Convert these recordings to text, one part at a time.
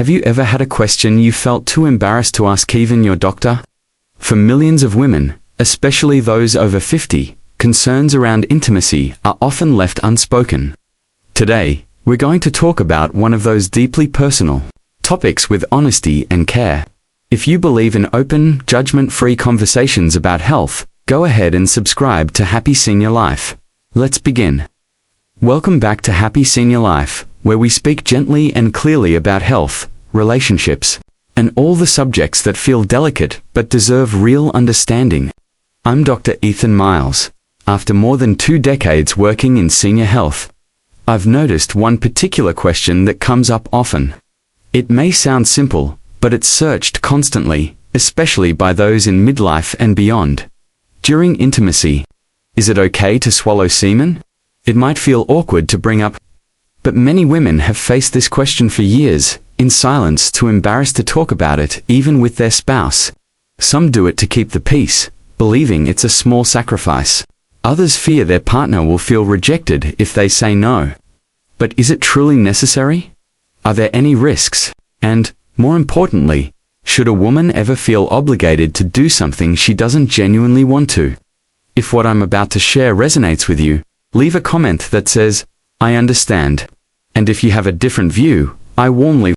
Have you ever had a question you felt too embarrassed to ask even your doctor? For millions of women, especially those over 50, concerns around intimacy are often left unspoken. Today, we're going to talk about one of those deeply personal topics with honesty and care. If you believe in open, judgment-free conversations about health, go ahead and subscribe to Happy Senior Life. Let's begin. Welcome back to Happy Senior Life, where we speak gently and clearly about health, relationships, and all the subjects that feel delicate but deserve real understanding. I'm Dr. Ethan Miles. After more than 2 decades working in senior health, I've noticed one particular question that comes up often. It may sound simple, but it's searched constantly, especially by those in midlife and beyond. During intimacy, is it okay to swallow semen? It might feel awkward to bring up, but many women have faced this question for years, in silence, too embarrassed to talk about it, even with their spouse. Some do it to keep the peace, believing it's a small sacrifice. Others fear their partner will feel rejected if they say no. But is it truly necessary? Are there any risks? And, more importantly, should a woman ever feel obligated to do something she doesn't genuinely want to? If what I'm about to share resonates with you, leave a comment that says, "I understand." And if you have a different view, I warmly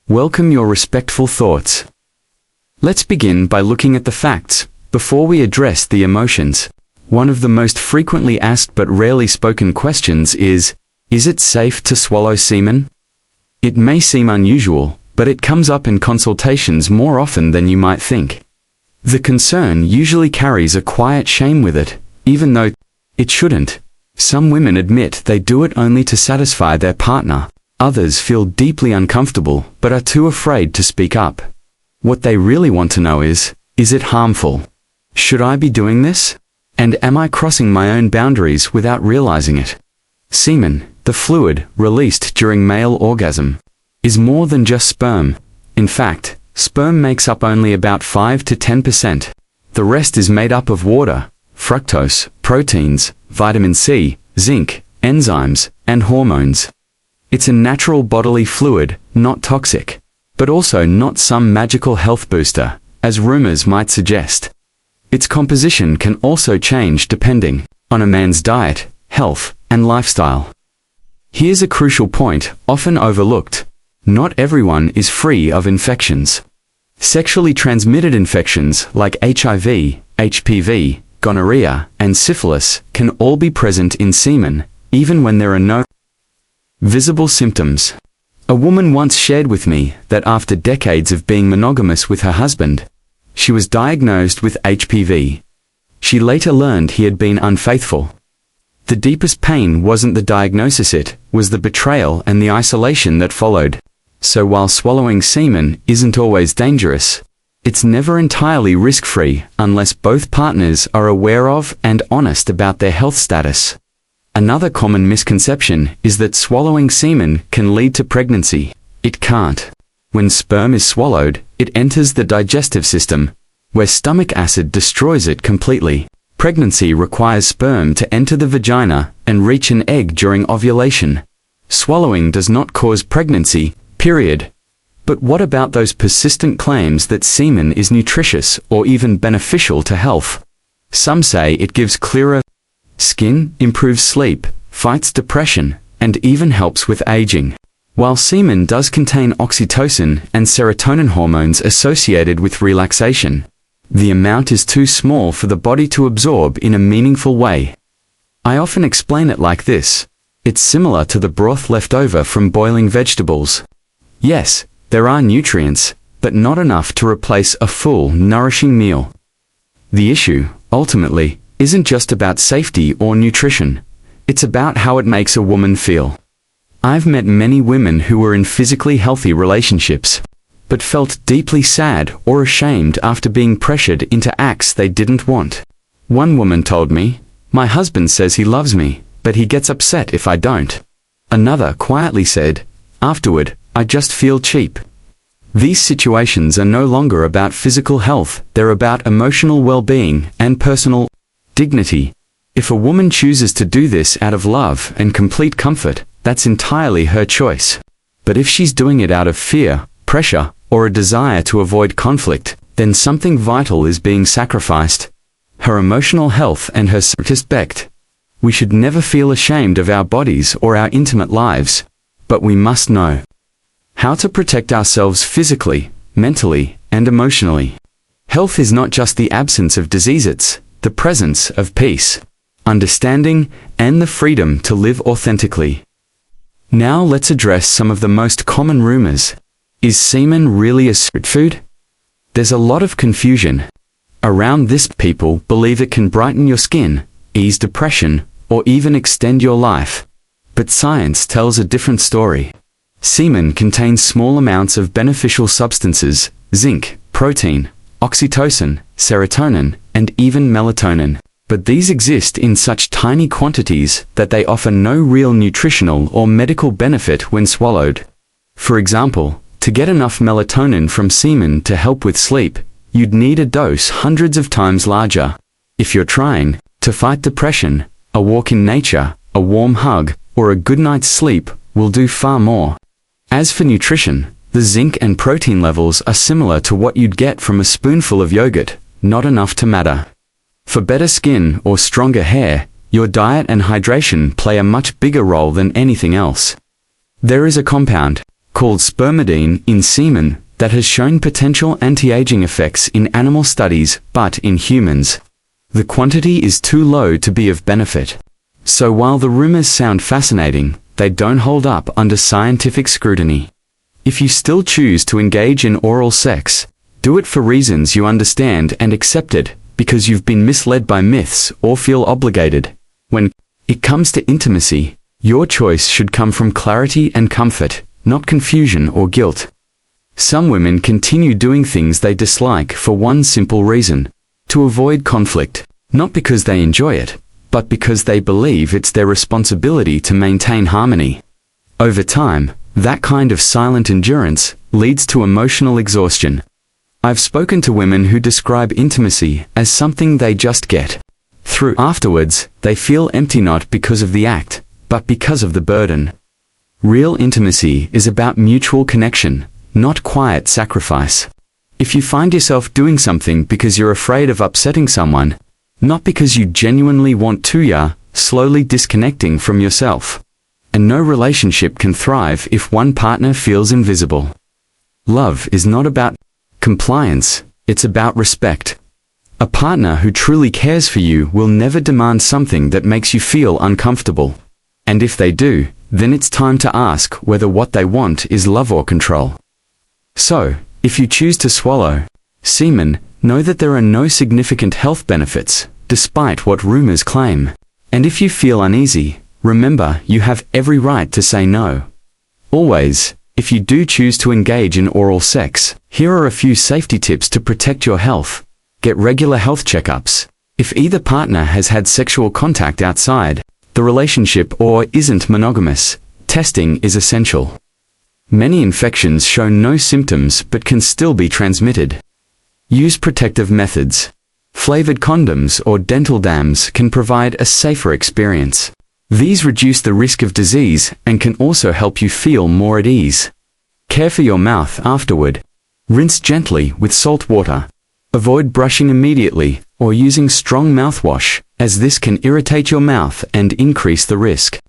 welcome your respectful thoughts. Let's begin by looking at the facts, before we address the emotions. One of the most frequently asked but rarely spoken questions is it safe to swallow semen? It may seem unusual, but it comes up in consultations more often than you might think. The concern usually carries a quiet shame with it, even though it shouldn't. Some women admit they do it only to satisfy their partner. Others feel deeply uncomfortable but are too afraid to speak up. What they really want to know is it harmful? Should I be doing this? And am I crossing my own boundaries without realizing it? Semen, the fluid released during male orgasm, is more than just sperm. In fact, sperm makes up only about 5 to 10%. The rest is made up of water, fructose, proteins, vitamin C, zinc, enzymes, and hormones. It's a natural bodily fluid, not toxic, but also not some magical health booster, as rumors might suggest. Its composition can also change depending on a man's diet, health, and lifestyle. Here's a crucial point, often overlooked. Not everyone is free of infections. Sexually transmitted infections like HIV, HPV, gonorrhea, and syphilis can all be present in semen, even when there are no visible symptoms. A woman once shared with me that after decades of being monogamous with her husband, she was diagnosed with HPV. She later learned he had been unfaithful. The deepest pain wasn't the diagnosis, it was the betrayal and the isolation that followed. So while swallowing semen isn't always dangerous, it's never entirely risk-free unless both partners are aware of and honest about their health status. Another common misconception is that swallowing semen can lead to pregnancy. It can't. When sperm is swallowed, it enters the digestive system, where stomach acid destroys it completely. Pregnancy requires sperm to enter the vagina and reach an egg during ovulation. Swallowing does not cause pregnancy, period. But what about those persistent claims that semen is nutritious or even beneficial to health? Some say it gives clearer skin, improves sleep, fights depression, and even helps with aging. While semen does contain oxytocin and serotonin hormones associated with relaxation, the amount is too small for the body to absorb in a meaningful way. I often explain it like this. It's similar to the broth left over from boiling vegetables. Yes, there are nutrients, but not enough to replace a full, nourishing meal. The issue, ultimately, isn't just about safety or nutrition. It's about how it makes a woman feel. I've met many women who were in physically healthy relationships, but felt deeply sad or ashamed after being pressured into acts they didn't want. One woman told me, "My husband says he loves me, but he gets upset if I don't." Another quietly said, "Afterward, I just feel cheap." These situations are no longer about physical health, they're about emotional well-being and personal dignity. If a woman chooses to do this out of love and complete comfort, that's entirely her choice. But if she's doing it out of fear, pressure, or a desire to avoid conflict, then something vital is being sacrificed. Her emotional health and her self-respect. We should never feel ashamed of our bodies or our intimate lives, but we must know how to protect ourselves physically, mentally, and emotionally. Health is not just the absence of disease, it's the presence of peace, understanding, and the freedom to live authentically. Now let's address some of the most common rumors. Is semen really a superfood? There's a lot of confusion around this. People believe it can brighten your skin, ease depression, or even extend your life. But science tells a different story. Semen contains small amounts of beneficial substances, zinc, protein, oxytocin, serotonin, and even melatonin. But these exist in such tiny quantities that they offer no real nutritional or medical benefit when swallowed. For example, to get enough melatonin from semen to help with sleep, you'd need a dose hundreds of times larger. If you're trying to fight depression, a walk in nature, a warm hug, or a good night's sleep will do far more. As for nutrition, the zinc and protein levels are similar to what you'd get from a spoonful of yogurt, not enough to matter. For better skin or stronger hair, your diet and hydration play a much bigger role than anything else. There is a compound called spermidine in semen that has shown potential anti-aging effects in animal studies, but in humans, the quantity is too low to be of benefit. So while the rumors sound fascinating, they don't hold up under scientific scrutiny. If you still choose to engage in oral sex, do it for reasons you understand and accepted, because you've been misled by myths or feel obligated. When it comes to intimacy, your choice should come from clarity and comfort, not confusion or guilt. Some women continue doing things they dislike for one simple reason: to avoid conflict, not because they enjoy it, but because they believe it's their responsibility to maintain harmony. Over time, that kind of silent endurance leads to emotional exhaustion. I've spoken to women who describe intimacy as something they just get through. Afterwards, they feel empty, not because of the act, but because of the burden. Real intimacy is about mutual connection, not quiet sacrifice. If you find yourself doing something because you're afraid of upsetting someone, not because you genuinely want to, you're slowly disconnecting from yourself. And no relationship can thrive if one partner feels invisible. Love is not about compliance, it's about respect. A partner who truly cares for you will never demand something that makes you feel uncomfortable. And if they do, then it's time to ask whether what they want is love or control. So, if you choose to swallow semen, know that there are no significant health benefits, despite what rumors claim. And if you feel uneasy, remember you have every right to say no. Always, if you do choose to engage in oral sex, here are a few safety tips to protect your health. Get regular health checkups. If either partner has had sexual contact outside the relationship or isn't monogamous, testing is essential. Many infections show no symptoms but can still be transmitted. Use protective methods. Flavored condoms or dental dams can provide a safer experience. These reduce the risk of disease and can also help you feel more at ease. Care for your mouth afterward. Rinse gently with salt water. Avoid brushing immediately or using strong mouthwash, as this can irritate your mouth and increase the risk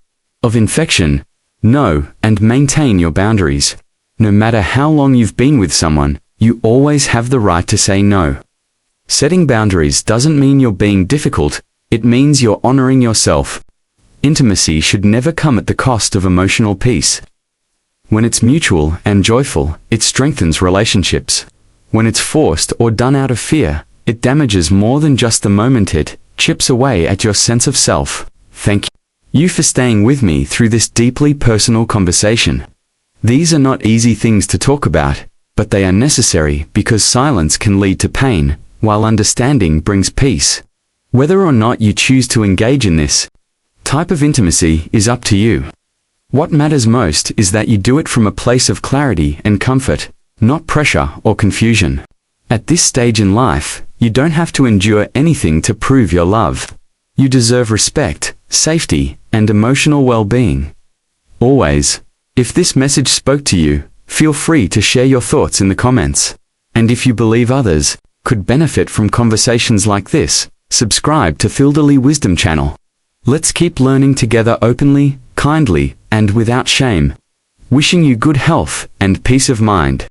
of infection. Know and maintain your boundaries. No matter how long you've been with someone, you always have the right to say no. Setting boundaries doesn't mean you're being difficult, it means you're honoring yourself. Intimacy should never come at the cost of emotional peace. When it's mutual and joyful, it strengthens relationships. When it's forced or done out of fear, it damages more than just the moment, it chips away at your sense of self. Thank you for staying with me through this deeply personal conversation. These are not easy things to talk about, but they are necessary because silence can lead to pain, while understanding brings peace. Whether or not you choose to engage in this type of intimacy is up to you. What matters most is that you do it from a place of clarity and comfort, not pressure or confusion. At this stage in life, you don't have to endure anything to prove your love. You deserve respect, safety, and emotional well-being. Always. If this message spoke to you, Feel free to share your thoughts in the comments. And if you believe others could benefit from conversations like this, subscribe to Filderly Wisdom channel. Let's keep learning together openly, kindly, and without shame. Wishing you good health and peace of mind.